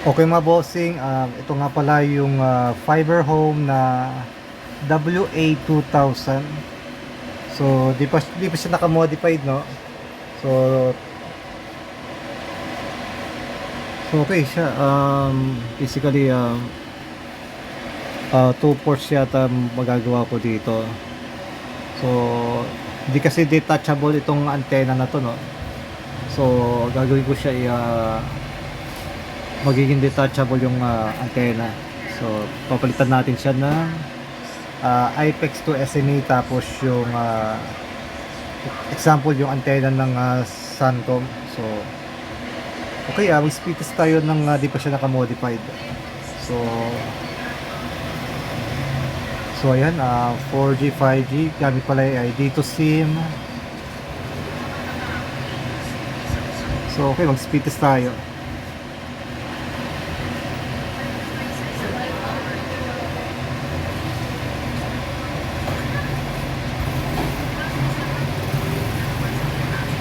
Okay mga bossing, ito nga pala yung fiber home na WA2000. So di pa siya naka-modified, no? So okay siya. Basically, two ports yata magagawa ko dito. So hindi kasi detachable itong antenna na to, no? So gagawin ko siya magiging detachable yung antenna. So papalitan natin siya ng IPEX to SMA, tapos yung example yung antenna ng Suncom. So okay, mag-speed test tayo ng di pa siya naka-modified. So ayan, 4G, 5G gamit pala ay dito SIM. So okay, mag-speed test tayo.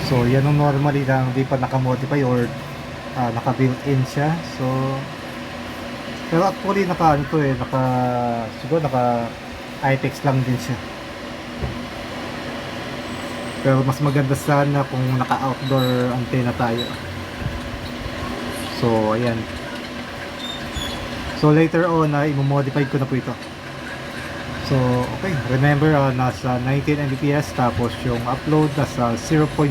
So yan ang normally lang di pa naka-modify or naka-built-in siya. So pero actually naka ano to siguro naka IPEX lang din siya. Pero mas maganda sana kung naka-outdoor antenna tayo. So ayan. So later on i-modify ko na po ito. So okay, remember nasa 19 Mbps, tapos yung upload nasa 0.70.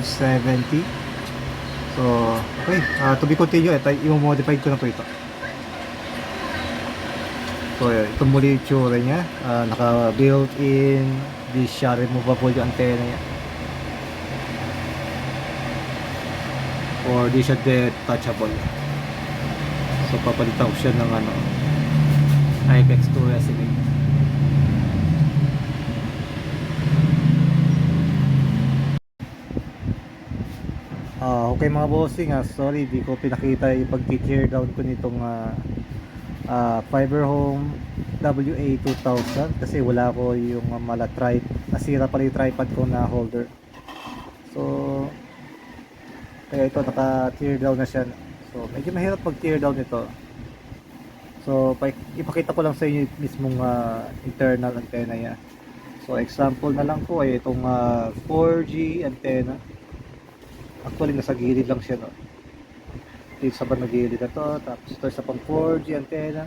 So okay, to be continued, i-modify ko na po ito. So ito muli yung tsura niya, naka built in, di siya removable yung antenna niya, or di siya detachable. So papalitan ko siya ng IPEX to SMA. Okay mga bossing, sorry di ko pinakita yung pag-tear down ko nitong fiber home WA2000 kasi wala ko yung nasira pala yung tripod ko na holder. So kaya ito naka-tear down na siya. So medyo mahirap pag-tear down ito. So ipakita ko lang sa inyo yung mismong internal antenna niya. So example na lang po ay itong 4G antenna. Actually nasa gilid lang siya, no? Dito sa bandang gilid na to, tapos ito sa pang 4G antenna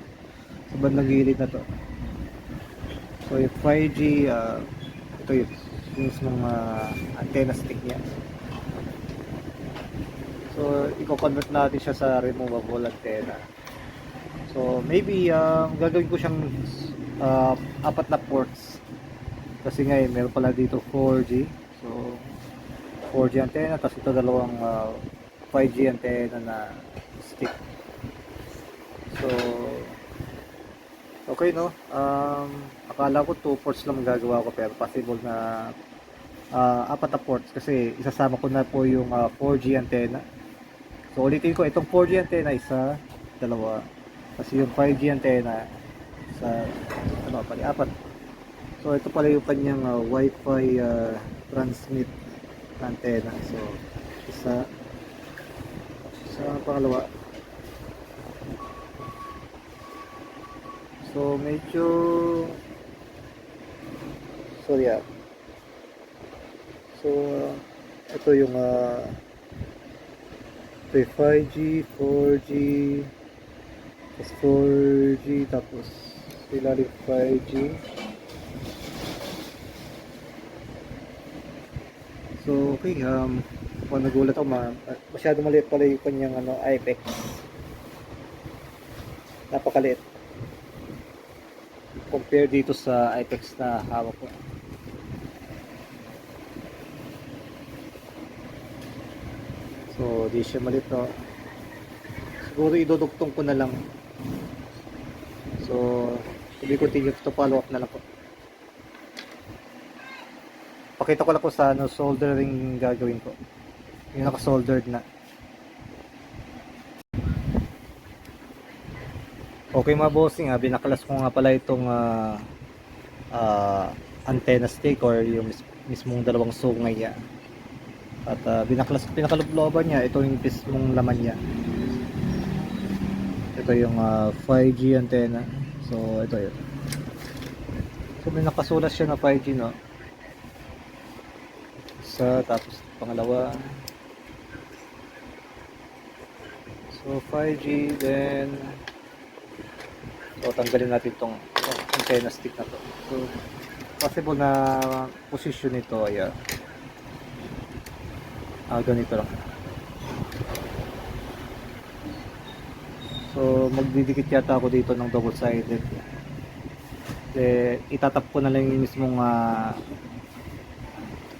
sa bandang gilid na to. So yung 5G, ito yung mismong antenna stick niya. So i-convert natin siya sa removable antenna. So maybe gagawin ko siyang apat na ports kasi nga meron pala dito 4G. So 4G antenna, tapos ito dalawang 5G antenna na stick. So okay, no? Akala ko 2 ports lang magagawa ko, pero possible na apat na ports kasi isasama ko na po yung 4G antenna. So ulitin ko, itong 4G antenna isa, dalawa, kasi yung 5G antenna sa apat. So ito pala yung kanyang Wi-Fi transmit antenna. So isa pangalawa. So medyo sorry so ito yung ito yung 5G, 4G, tapos 4G, tapos ilalim 5G. So okay, kung nagulat ako, masyado maliit pala yung kanyang IPEX. Napakaliit compare dito sa IPEX na hawak ko. So di siya maliit, no? Siguro idudugtong ko na lang. So to be continued, to follow up na lang po. Pakita ko lang po sa soldering gagawin ko. Yung naka-soldered na. Okay mga bossing, binakalas ko nga pala itong antenna stick or yung mismong dalawang sungay niya. At pinakalooban niya, ito yung mismong laman niya. ito yung 5G antenna. So ito yun. So may nakasulat siya na 5G, no? Isa, tapos pangalawa. So 5G, then so tanggalin natin itong antenna stick na to. So possible na position nito ay ganito lang. So magdidikit yata ako dito ng double sided. Itatap ko na lang yung mismong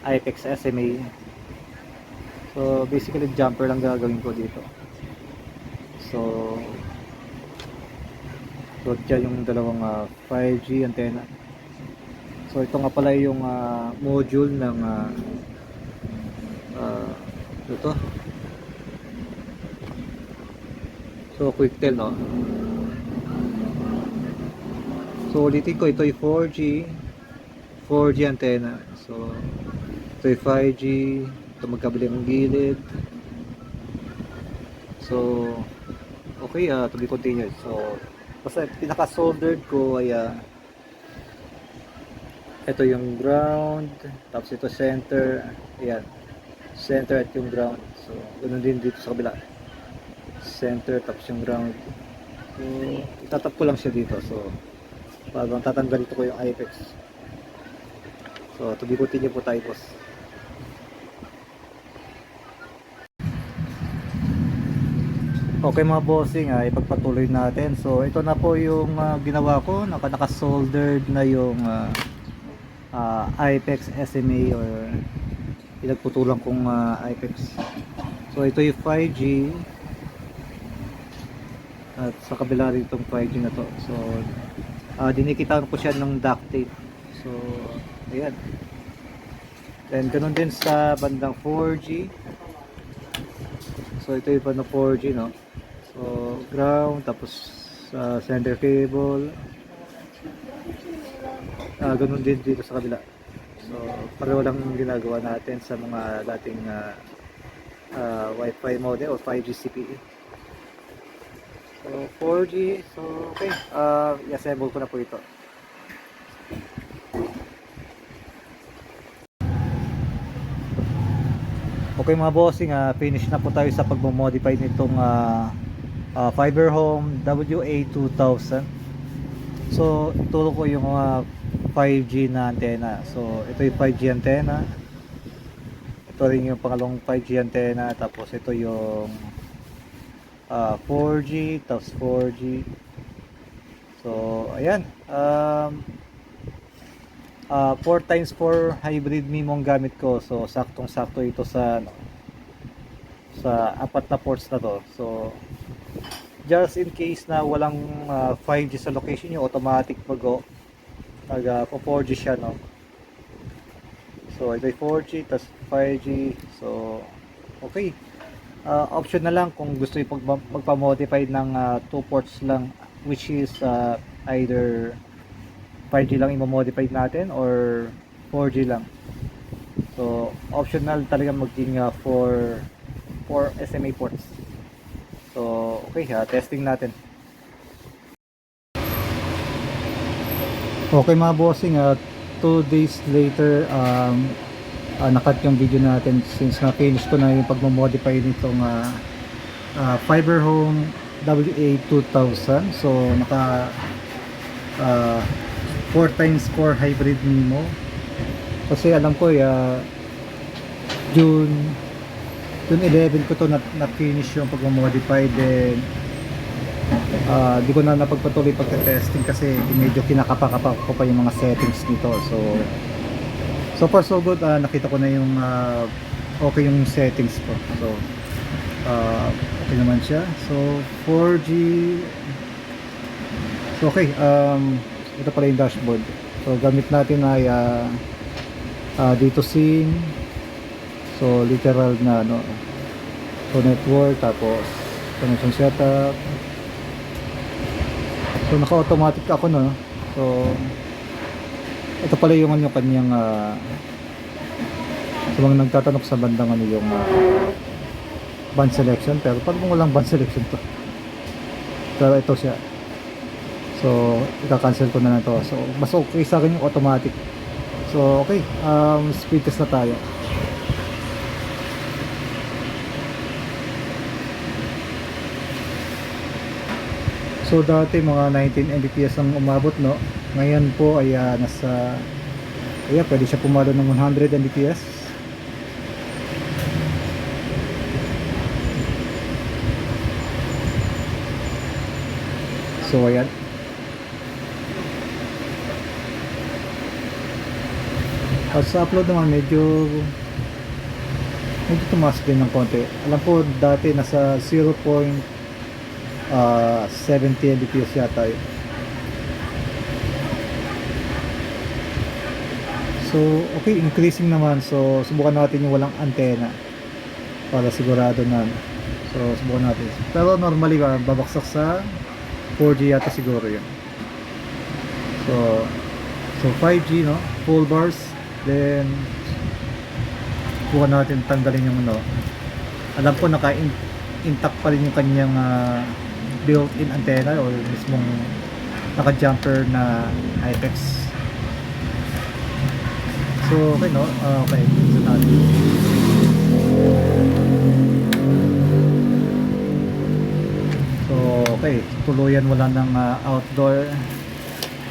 IPEX SMA. So basically jumper lang gagawin ko dito. So dyan yung dalawang 5G antenna. So ito nga pala yung module ng ito. So QuickTel, no? So ulitin ko, ito yung 4G antenna. So ito yung 5G, ito magkabilang gilid. So okay, to be continued. So basta pinaka soldered ko ay ito yung ground, tapos ito center, ayan, center at yung ground. So ganoon din dito sa kabila, center tapos yung ground. So itatap ko lang siya dito. So parang tatanggalin ko yung IPEX. So to be continue po tayo, boss. Okay mga bossing, ipagpatuloy natin. So ito na po yung ginawa ko, naka-soldered na yung IPEX SMA or pinagputulan kong IPEX. So ito yung 5G at sa kabila rin itong 5G na to. So dinikitan ko siya ng duct tape. So ayan. Then ganun din sa bandang 4G. So ito yung bandang 4G, no? So ground, tapos center cable. Ganun din dito sa kabila. So pareho lang ginagawa natin sa mga dating Wi-Fi modem o 5G CPE. So 4G, so okay, i-assemble ko na po ito. Okay mga bossing, finish na po tayo sa pagmo-modify nitong Fiber Home WA2000. So ituro ko yung 5G na antenna. So ito yung 5G antenna, ito rin yung pangalawang 5G antenna, tapos ito yung 4G, tapos 4G. So ayan, 4x4 hybrid MIMO ang gamit ko. So saktong sakto ito sa apat na ports na to. So just in case na walang 5G sa location nyo, automatic mag-go nag 4G siya, no? So ito yung 4G tas 5G. So okay, option na lang kung gusto yung magpa-modify ng 2 ports lang, which is either 5G lang i-modify natin or 4G lang. So optional talaga maging 4 SMA ports. So okay, testing natin. Okay mga bossing, 2 days later nakat yung video natin since na-finish ko na yung pagmamodify nitong Fiber Home WA2000. So naka 4x4 hybrid MIMO. Kasi alam ko June 11 ko to na-finish yung pagmamodify. Then di ko na napagpatuloy pagka-testing kasi medyo kinakapa-kapa ko pa yung mga settings nito. So far so good, nakita ko na yung okay yung settings ko. So okay naman siya. So 4G. So okay, ito pala yung dashboard. So gamit natin ay dito SIM. So literal na so network, tapos connection setup. So naka-automatic ako, no? So ito pala yung kanyang so mga nagtatanong sa bandang yung band selection, pero pag walang band selection to. pero ito siya. So ika-cancel ko na lang to. So mas okay sa akin yung automatic. So okay, speed test na tayo. So dati mga 19 Mbps ang umabot, no. Ngayon po ay nasa pwede siya pumalo ng 100 Mbps. So ayan. At sa upload naman medyo tumaas din ng konti. Alam ko dati nasa 0.70 Mbps yata yun. So okay, increasing naman. So subukan natin yung walang antena para sigurado na. So subukan natin. Pero normally babaksak sa 4G yata siguro yun. So 5G, no, full bars. Then subukan natin tanggalin yung alam ko naka-intact pa rin yung kanyang built-in antenna o mismong naka-jumper na IPEX. So okay, no, okay, so natin. So okay, tuluyan wala ng outdoor.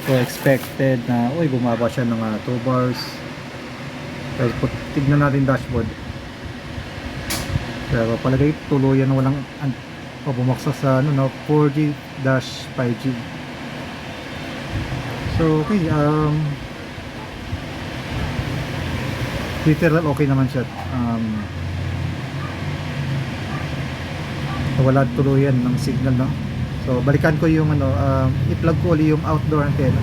So expected na bumaba siya ng 2 bars. Pero tignan natin dashboard. Pero palagay tuluyan walang bumaksak sa 4G-5G. So okay, literal okay naman siya. Wala tuluyan ng signal, no. So balikan ko yung i-plug ko ulit yung outdoor antenna.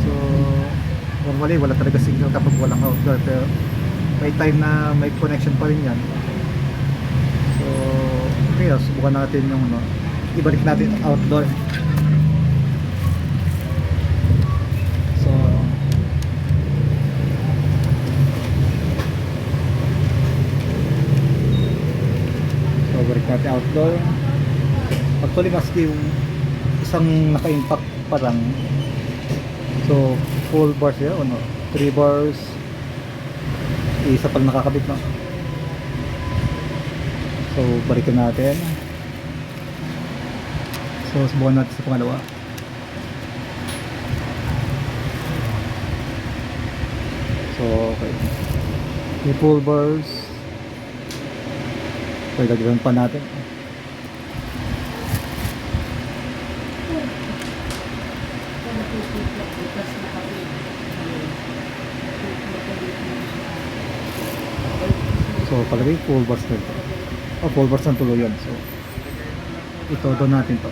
So normally wala talaga signal kapag walang outdoor, pero may time na may connection pa rin yan. So okay, subukan natin yung ibalik natin outdoor. So balik natin outdoor. Actually maski yung isang naka-impact parang, so full bars yan o 3 bars, isa pang nakakabit, no. So balikan natin. So subukan natin sa pangalawa. So okay, may full bars. So ilagyan pa natin. So palagay full bars na ito. Full bars ang tuluyan. So ito doon natin to.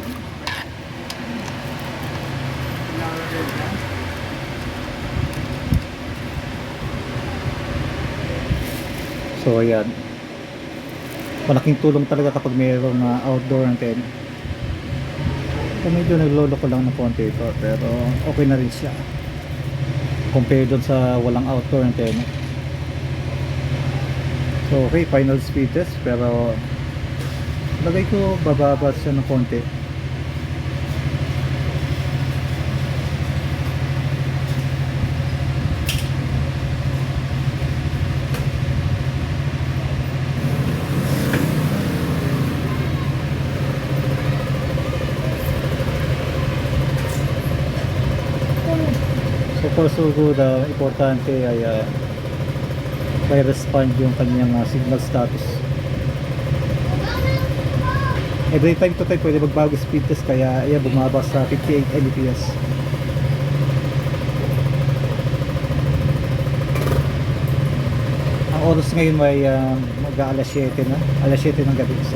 So ayan, malaking tulong talaga kapag mayroong outdoor antenna. So medyo naglolo ko lang ng konti ito, pero okay na rin siya compared doon sa walang outdoor antenna. So okay, final speed test, pero lagay ko bababa siya ng konti. So for so good, importante ay may respond yung kanyang signal status. Every time to time pwede magbago speed test, kaya ayan, bumaba sa 58 Mbps. Ang oras ngayon may mag-aalas 7 na, alas 7 ng gabi, so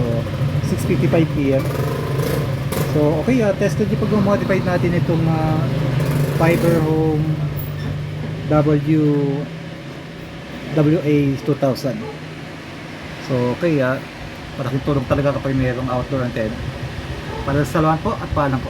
6:55 PM. So okay, tested yung pag-modify natin itong Fiber Home WA2000. So okay, malaking tulong talaga kapag mayroong outdoor antenna. Para sa salamat po at paalam po.